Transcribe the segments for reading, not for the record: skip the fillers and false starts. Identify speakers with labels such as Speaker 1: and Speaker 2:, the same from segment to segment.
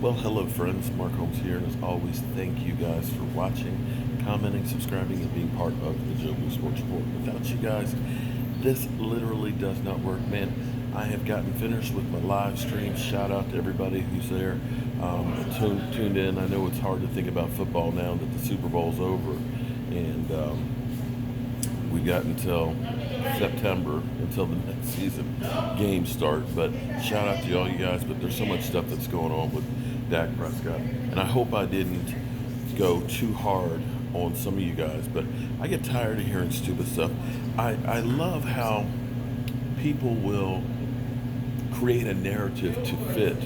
Speaker 1: Well, hello, friends. Mark Holmes here, and as always, thank you guys for watching, commenting, subscribing, and being part of the Joe Blue Sports Report. Without you guys, this literally does not work, man. I have gotten finished with my live stream. Shout out to everybody who's there, tuned in. I know it's hard to think about football now that the Super Bowl's over, and we got until September until the next season games start. But shout out to all you guys. But there's so much stuff that's going on with Dak Prescott, and I hope I didn't go too hard on some of you guys. But I get tired of hearing stupid stuff. I love how people will create a narrative to fit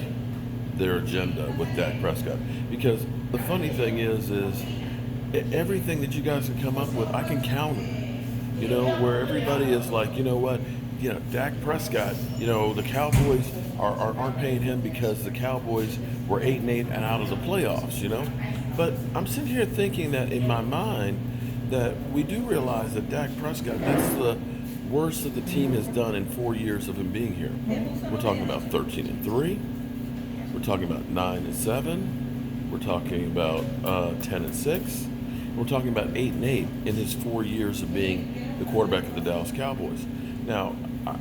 Speaker 1: their agenda with Dak Prescott, because the funny thing is everything that you guys can come up with, I can counter. Where everybody is like, you know what, Dak Prescott, the Cowboys aren't paying him because the Cowboys were 8-8 and out of the playoffs, But I'm sitting here thinking that in my mind that we do realize that Dak Prescott, that's the worst that the team has done in 4 years of him being here. We're talking about 13-3. We're talking about 9-7. We're talking about 10-6. We're talking about 8-8 in his 4 years of being the quarterback of the Dallas Cowboys. Now,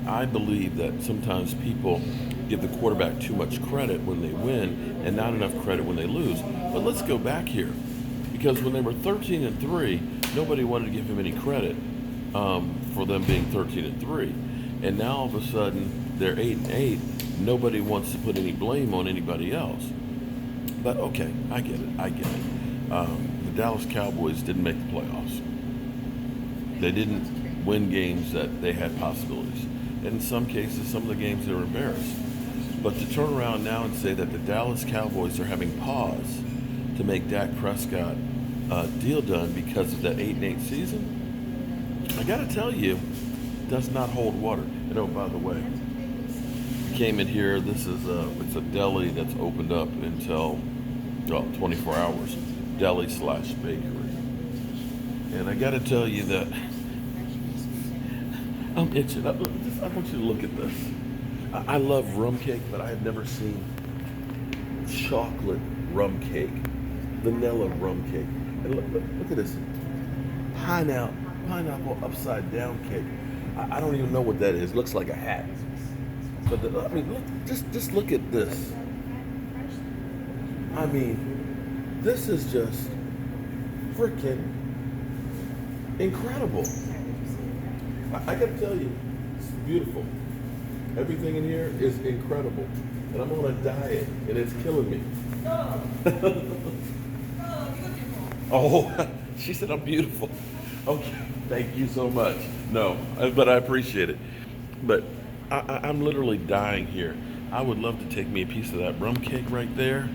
Speaker 1: I believe that sometimes people give the quarterback too much credit when they win and not enough credit when they lose. But let's go back here, because when they were 13-3, nobody wanted to give him any credit for them being 13-3, and now all of a sudden they're 8-8. Nobody wants to put any blame on anybody else. But okay, I get it. The Dallas Cowboys didn't make the playoffs. They didn't win games that they had possibilities. And in some cases, some of the games they were embarrassed. But to turn around now and say that the Dallas Cowboys are having pause to make Dak Prescott a deal done because of that 8-8 season, I got to tell you, does not hold water. And oh, by the way, came in here. This is it's a deli that's opened up until 24 hours. Deli/bakery. And I got to tell you that I'm itching. I want you to look at this. I love rum cake, but I have never seen chocolate rum cake, vanilla rum cake. And look at this pineapple upside down cake. I don't even know what that is. Looks like a hat. But just look at this. I mean, this is just freaking incredible. I gotta tell you, it's beautiful. Everything in here is incredible. And I'm on a diet, and it's killing me. Oh, she said I'm beautiful. Okay, thank you so much. No, but I appreciate it. But I'm literally dying here. I would love to take me a piece of that rum cake right there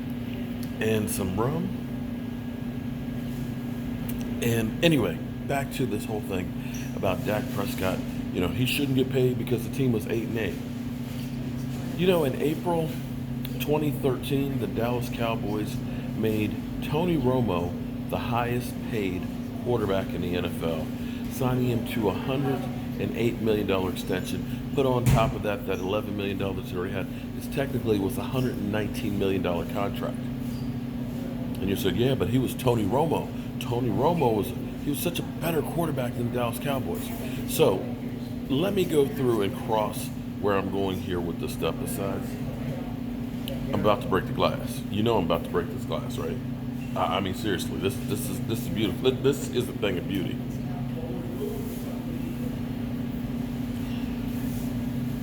Speaker 1: and some rum. And anyway, back to this whole thing about Dak Prescott. He shouldn't get paid because the team was 8-8. In April 2013, the Dallas Cowboys made Tony Romo the highest paid quarterback in the NFL, signing him to a $108 million extension. Put on top of that $11 million he already had. This technically was a $119 million contract. And you said, yeah, but he was Tony Romo. Tony Romo was such a better quarterback than the Dallas Cowboys. So let me go through and cross where I'm going here with this stuff. Besides, I'm about to break the glass. I'm about to break this glass, right? I mean, seriously, this is beautiful. This is a thing of beauty.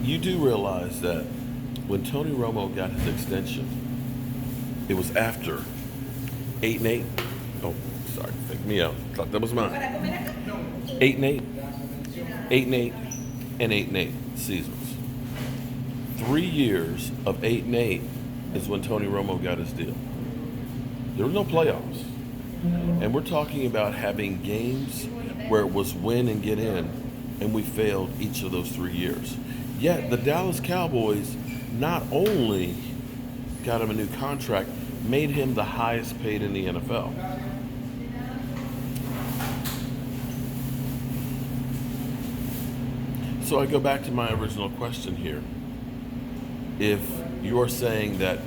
Speaker 1: You do realize that when Tony Romo got his extension, it was after 8-8. Oh, sorry, take me out. Thought that was mine. 8-8, 8-8, and 8-8 seasons. 3 years of 8-8 is when Tony Romo got his deal. There were no playoffs. And we're talking about having games where it was win and get in, and we failed each of those 3 years. Yet the Dallas Cowboys not only got him a new contract, made him the highest paid in the NFL. So I go back to my original question here. If you're saying that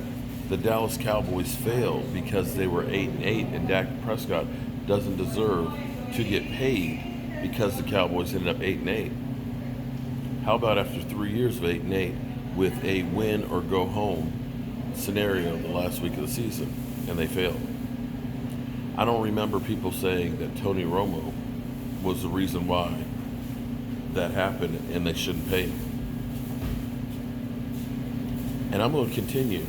Speaker 1: the Dallas Cowboys failed because they were 8-8, and Dak Prescott doesn't deserve to get paid because the Cowboys ended up 8-8. How about after 3 years of 8-8 with a win or go home scenario the last week of the season, and they failed? I don't remember people saying that Tony Romo was the reason why that happened and they shouldn't pay him. And I'm going to continue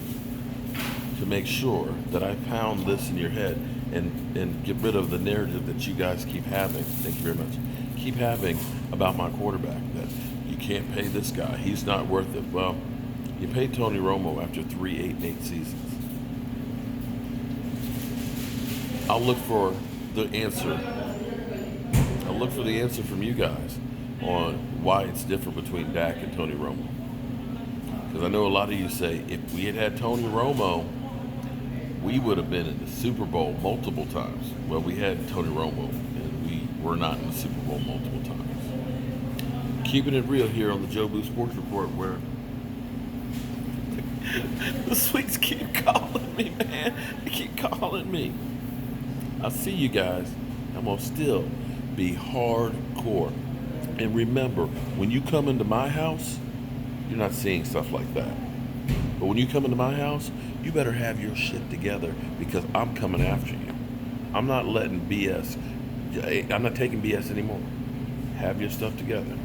Speaker 1: to make sure that I pound this in your head and get rid of the narrative that you guys keep having. Thank you very much. Keep having about my quarterback, that you can't pay this guy. He's not worth it. Well, you paid Tony Romo after 3 8-8 seasons. I'll look for the answer. I'll look for the answer from you guys on why it's different between Dak and Tony Romo. Because I know a lot of you say, if we had had Tony Romo, we would have been in the Super Bowl multiple times. Well, we had Tony Romo, and we were not in the Super Bowl multiple times. Keeping it real here on the Joe Boo Sports Report, where the sweets keep calling me, man. They keep calling me. I see you guys. I'm going to still be hardcore. And remember, when you come into my house, you're not seeing stuff like that. But when you come into my house, you better have your shit together, because I'm coming after you. I'm not letting BS. I'm not taking BS anymore. Have your stuff together.